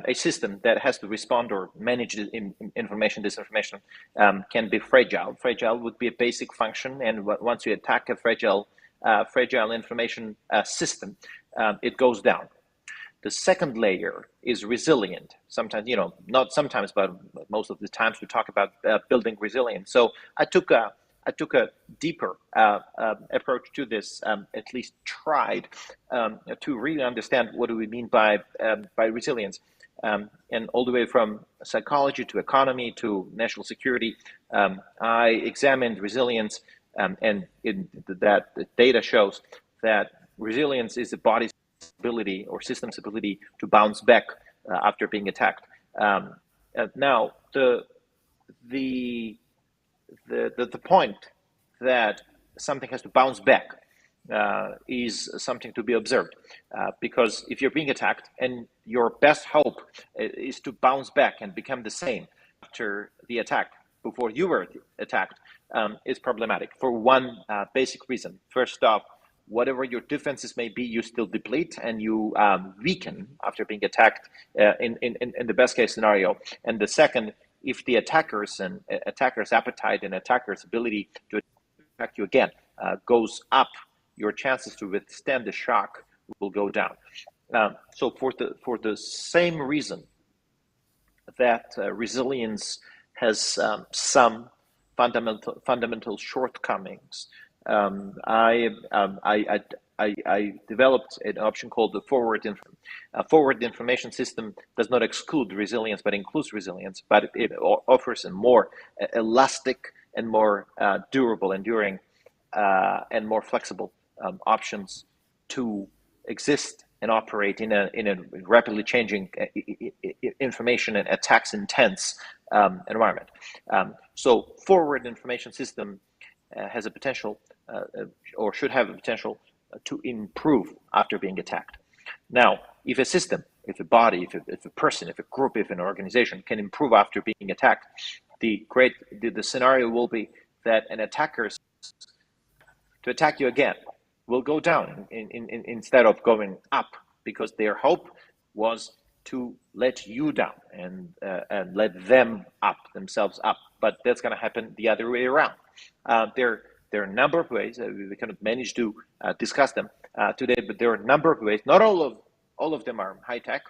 A system that has to respond or manage information, disinformation, can be fragile. Fragile would be a basic function, and once you attack a fragile information system, it goes down. The second layer is resilient. Sometimes, not sometimes, but most of the times we talk about building resilience. So I took a deeper approach to this, at least tried to really understand what do we mean by resilience, and all the way from psychology to economy to national security. I examined resilience, and that the data shows that resilience is the body's ability or system's ability to bounce back after being attacked. Now the point that something has to bounce back is something to be observed, because if you're being attacked and your best hope is to bounce back and become the same after the attack before you were attacked, is problematic for one basic reason. First off, whatever your defenses may be, you still deplete and you weaken after being attacked in the best case scenario. And the second, if the attackers' appetite and attackers' ability to attack you again goes up, your chances to withstand the shock will go down. So for the same reason that resilience has some fundamental shortcomings, I developed an option called the forward information system. Does not exclude resilience, but includes resilience. But it offers a more elastic and more durable, enduring, and more flexible options to exist and operate in a rapidly changing information and attacks intense environment. So forward information system has a potential or should have a potential to improve after being attacked. Now, if a system, if a body, if a person, if a group, if an organization can improve after being attacked, the scenario will be that an attacker to attack you again will go down instead of going up, because their hope was to let you down and let themselves up. But that's going to happen the other way around. There are a number of ways. We kind of managed to discuss them today, but there are a number of ways. Not all of them are high tech.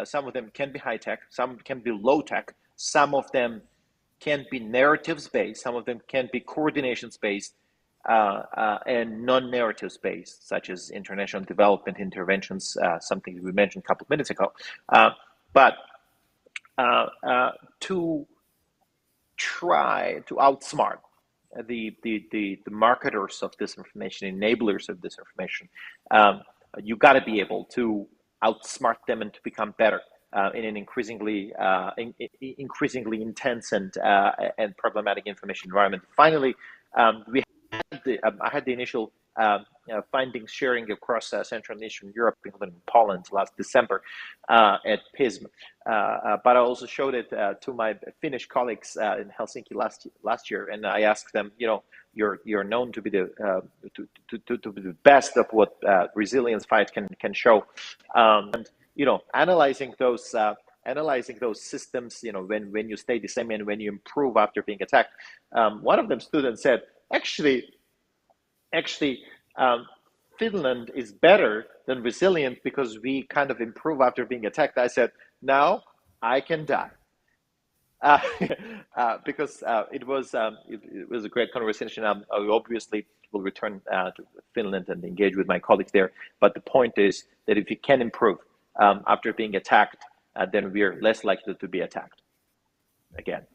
Some of them can be high tech. Some can be low tech. Some of them can be narratives based. Some of them can be coordinations based. And non-narrative based, such as international development interventions, something we mentioned a couple of minutes ago. But to try to outsmart the marketers of disinformation, enablers of disinformation, you got to be able to outsmart them and to become better in an increasingly intense and problematic information environment. Finally, I had the initial findings sharing across Central and Eastern Europe, including Poland, last December at PISM. But I also showed it to my Finnish colleagues in Helsinki last year, and I asked them, you're known to be the best of what resilience fight can show, and analyzing those systems, when you stay the same and when you improve after being attacked. One of them stood and said, Actually, Finland is better than resilient because we kind of improve after being attacked. I said, now I can die. Because it was a great conversation. I obviously will return to Finland and engage with my colleagues there. But the point is that if you can improve after being attacked, then we are less likely to be attacked again.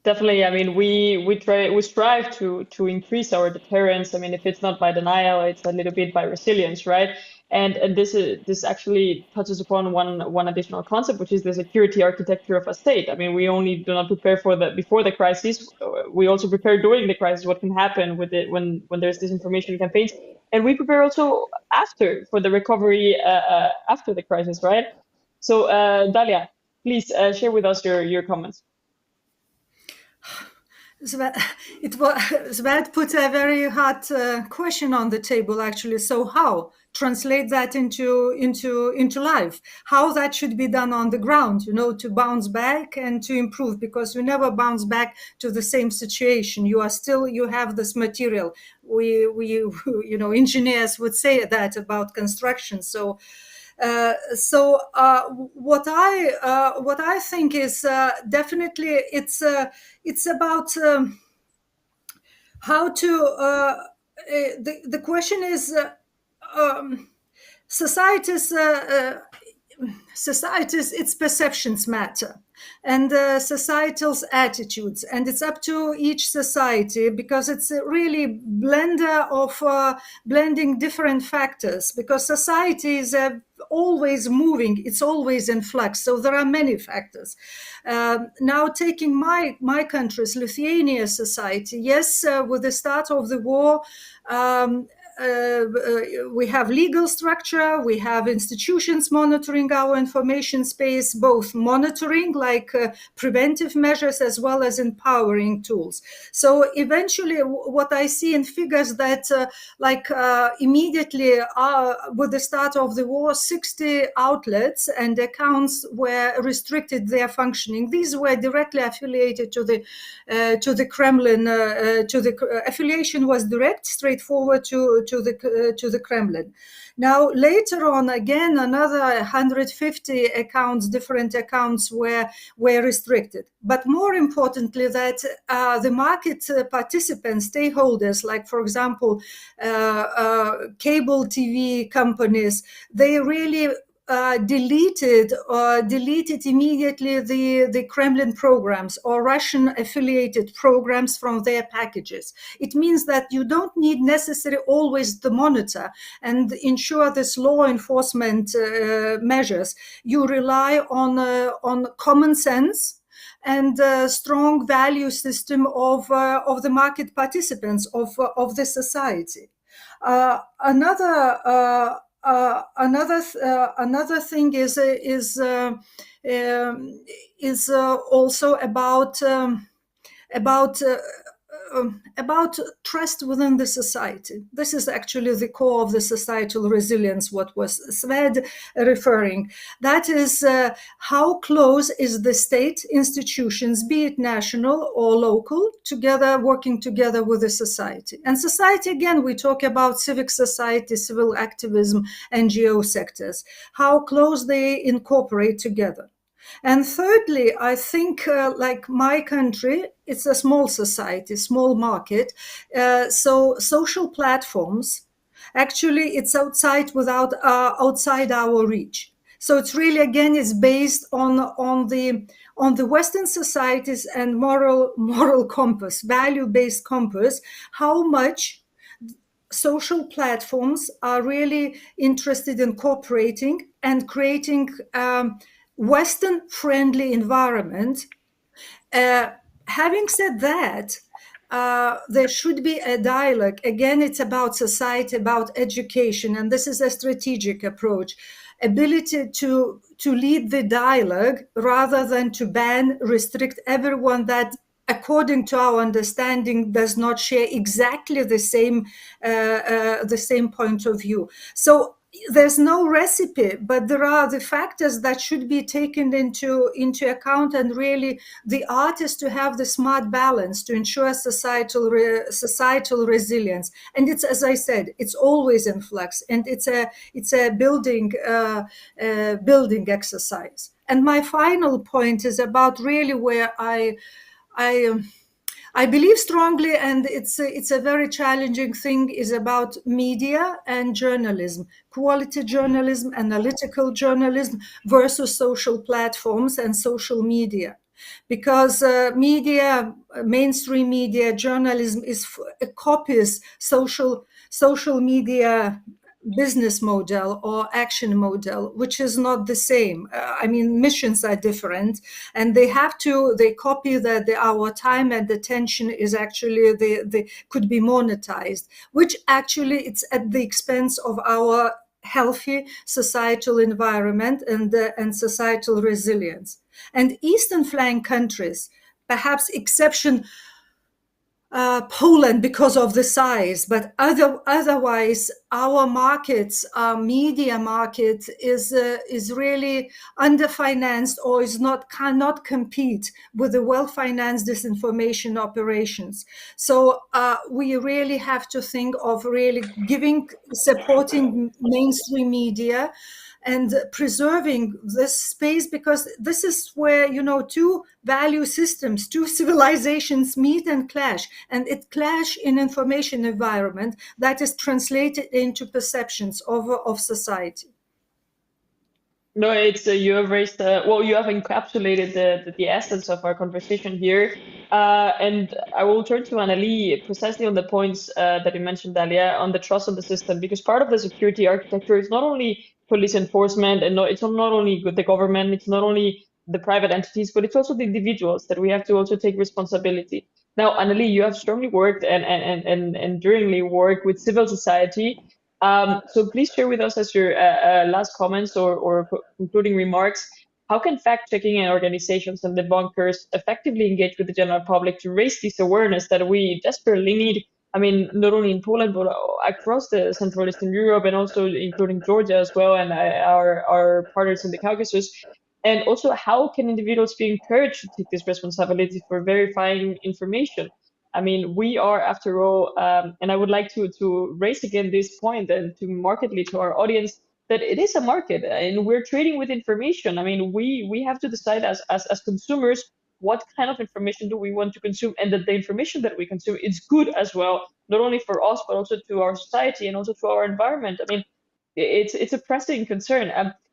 Definitely. I mean, we strive to increase our deterrence. I mean, if it's not by denial, it's a little bit by resilience, right? And this actually touches upon one additional concept, which is the security architecture of a state. I mean, we only do not prepare before the crisis. We also prepare during the crisis what can happen with it when there's disinformation campaigns, and we prepare also for the recovery after the crisis, right? So, Dalia, please share with us your comments. Svet put a very hard question on the table, actually. So how translate that into life? How that should be done on the ground, to bounce back and to improve, because you never bounce back to the same situation. You have this material. We engineers would say that about construction. So what I think is definitely it's about how to. The question is societies. Its perceptions matter, and societal's attitudes, and it's up to each society, because it's a really blender of blending different factors, because society is always moving, it's always in flux, so there are many factors. Now, taking my country's Lithuania society, yes, with the start of the war, we have legal structure, we have institutions monitoring our information space, both monitoring like preventive measures as well as empowering tools. So eventually what I see in figures that immediately with the start of the war, 60 outlets and accounts were restricted their functioning. These were directly affiliated to the Kremlin. Affiliation was direct, straightforward to the Kremlin. Now, later on, again, another 150 accounts, different accounts were restricted. But more importantly, that the market participants, stakeholders, like, for example, cable TV companies, they really deleted immediately the Kremlin programs or Russian affiliated programs from their packages. It means that you don't need necessarily always the monitor and ensure this law enforcement measures. You rely on common sense and a strong value system of the market participants of the society. Another thing is also about about trust within the society. This is actually the core of the societal resilience, what was Sved referring. That is how close is the state institutions, be it national or local, together, working together with the society. And society, again, we talk about civic society, civil activism, NGO sectors, how close they incorporate together. And thirdly, I think, like my country, it's a small society, small market. So social platforms, actually, it's outside our reach. So it's really, again, is based on the Western societies and moral compass, value-based compass, how much social platforms are really interested in cooperating and creating Western-friendly environment. Having said that, there should be a dialogue. Again, it's about society, about education, and this is a strategic approach. Ability to lead the dialogue rather than to ban, restrict everyone that, according to our understanding, does not share exactly the same point of view. So there's no recipe, but there are the factors that should be taken into account, and really the art is to have the smart balance to ensure societal resilience. And it's, as I said, it's always in flux, and it's a building exercise. And my final point is about really where I believe strongly, and it's a very challenging thing, is about media and journalism, quality journalism, analytical journalism versus social platforms and social media. Because mainstream media, journalism copies social media business model or action model, which is not the same. I mean, missions are different, and they copy that our time and attention is actually they could be monetized, which actually it's at the expense of our healthy societal environment and societal resilience. And Eastern flank countries, perhaps exception Poland because of the size, but otherwise our markets, our media market is really underfinanced or cannot compete with the well-financed disinformation operations. So we really have to think of really supporting mainstream media and preserving this space, because this is where, two value systems, two civilizations meet and clash, and it clash in information environment that is translated into perceptions of society. No, it's you have raised you have encapsulated the essence of our conversation here, and I will turn to Annalie precisely on the points that you mentioned, Dalia, on the trust on the system, because part of the security architecture is not only police enforcement, and it's not only the government, it's not only the private entities, but it's also the individuals that we have to also take responsibility. Now, Annalie, you have strongly worked and enduringly worked with civil society. So please share with us as your last comments or concluding remarks, how can fact-checking and organizations and debunkers effectively engage with the general public to raise this awareness that we desperately need? I mean, not only in Poland, but across the Central Eastern Europe, and also including Georgia as well, and our partners in the Caucasus. And also, how can individuals be encouraged to take this responsibility for verifying information? I mean, we are, after all, and I would like to raise again this point and to markedly to our audience that it is a market and we're trading with information. I mean, we have to decide as consumers what kind of information do we want to consume, and that the information that we consume is good as well, not only for us but also to our society and also to our environment. I mean, it's a pressing concern.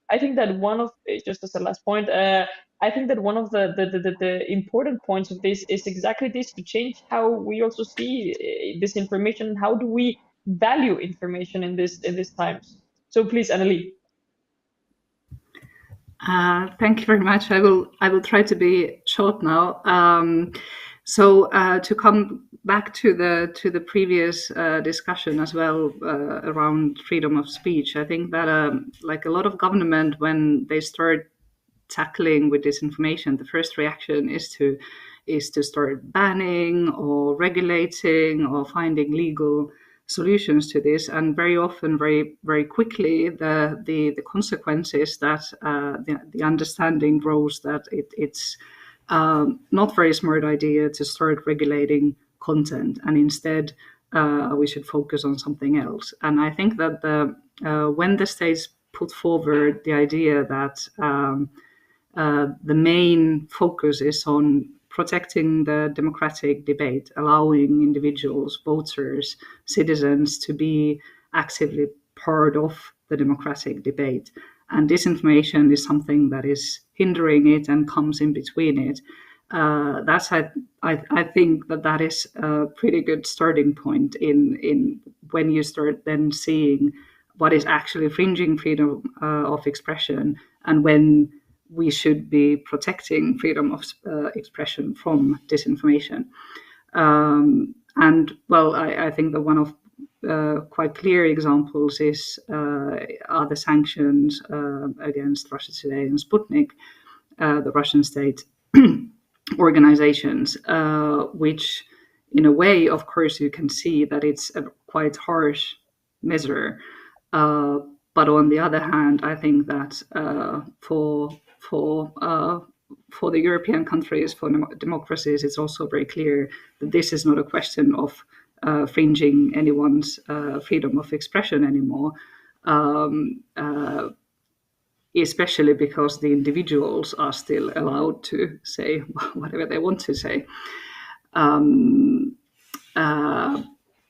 I think that one of, just as a last point, I think that one of the important points of this is exactly this, to change how we also see this information. How do we value information in this times? So please, Annalie. Thank you very much. I will try to be short now. To come back to the previous discussion as well around freedom of speech, I think that like a lot of government, when they start tackling with disinformation, the first reaction is to start banning or regulating or finding legal solutions to this, and very often, very quickly, the consequence is that the understanding grows that it's not very smart idea to start regulating content, and instead we should focus on something else. And I think that when the states put forward the idea that the main focus is on protecting the democratic debate, allowing individuals, voters, citizens to be actively part of the democratic debate. And disinformation is something that is hindering it and comes in between it. I think that is a pretty good starting point in when you start then seeing what is actually infringing freedom of expression, and when we should be protecting freedom of expression from disinformation. And well, I think that one of quite clear examples are the sanctions against Russia Today and Sputnik, the Russian state organizations, which in a way, of course, you can see that it's a quite harsh measure. But on the other hand, I think that for the European countries, for democracies, it's also very clear that this is not a question of infringing anyone's freedom of expression anymore, especially because the individuals are still allowed to say whatever they want to say.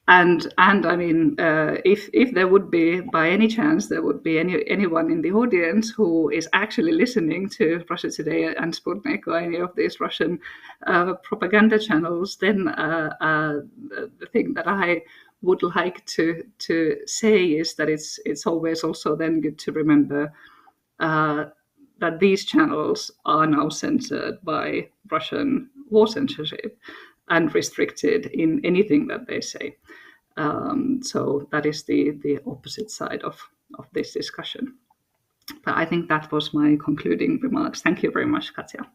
And I mean, if there would be, by any chance, there would be anyone in the audience who is actually listening to Russia Today and Sputnik or any of these Russian propaganda channels, then the thing that I would like to say is that it's always also then good to remember that these channels are now censored by Russian war censorship and restricted in anything that they say. So that is the opposite side of this discussion. But I think that was my concluding remarks. Thank you very much, Katja.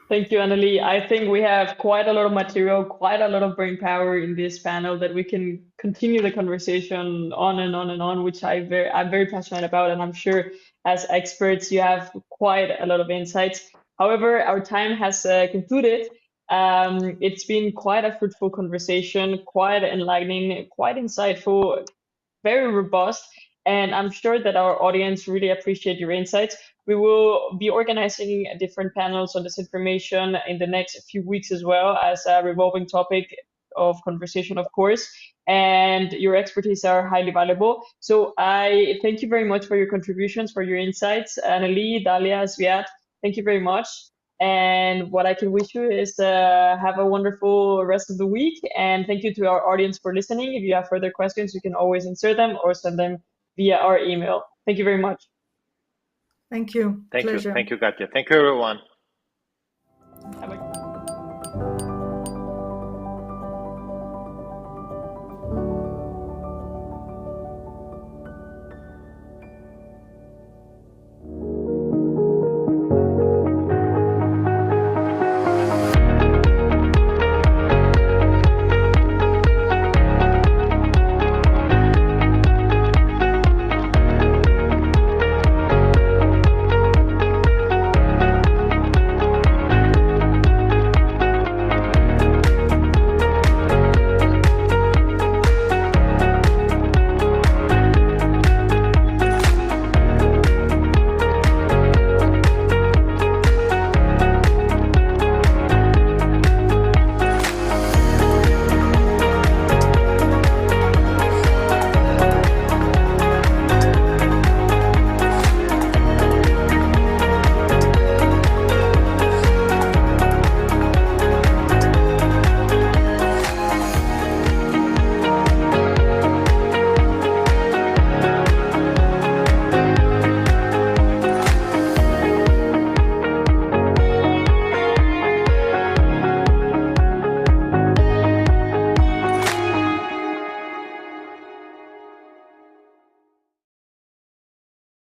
Thank you, Annalie. I think we have quite a lot of material, quite a lot of brain power in this panel that we can continue the conversation on and on and on, which I'm very passionate about, and I'm sure as experts you have quite a lot of insights. However, our time has concluded. It's been quite a fruitful conversation, quite enlightening, quite insightful, very robust, and I'm sure that our audience really appreciate your insights. We will be organizing different panels on disinformation in the next few weeks as well, as a revolving topic of conversation, of course, and your expertise are highly valuable. So I thank you very much for your contributions, for your insights. Annalie, Dalia, Sviat, thank you very much. And what I can wish you is have a wonderful rest of the week. And thank you to our audience for listening. If you have further questions, you can always insert them or send them via our email. Thank you very much. Thank you. Thank Pleasure. you. Thank you, Katja. Thank you, everyone.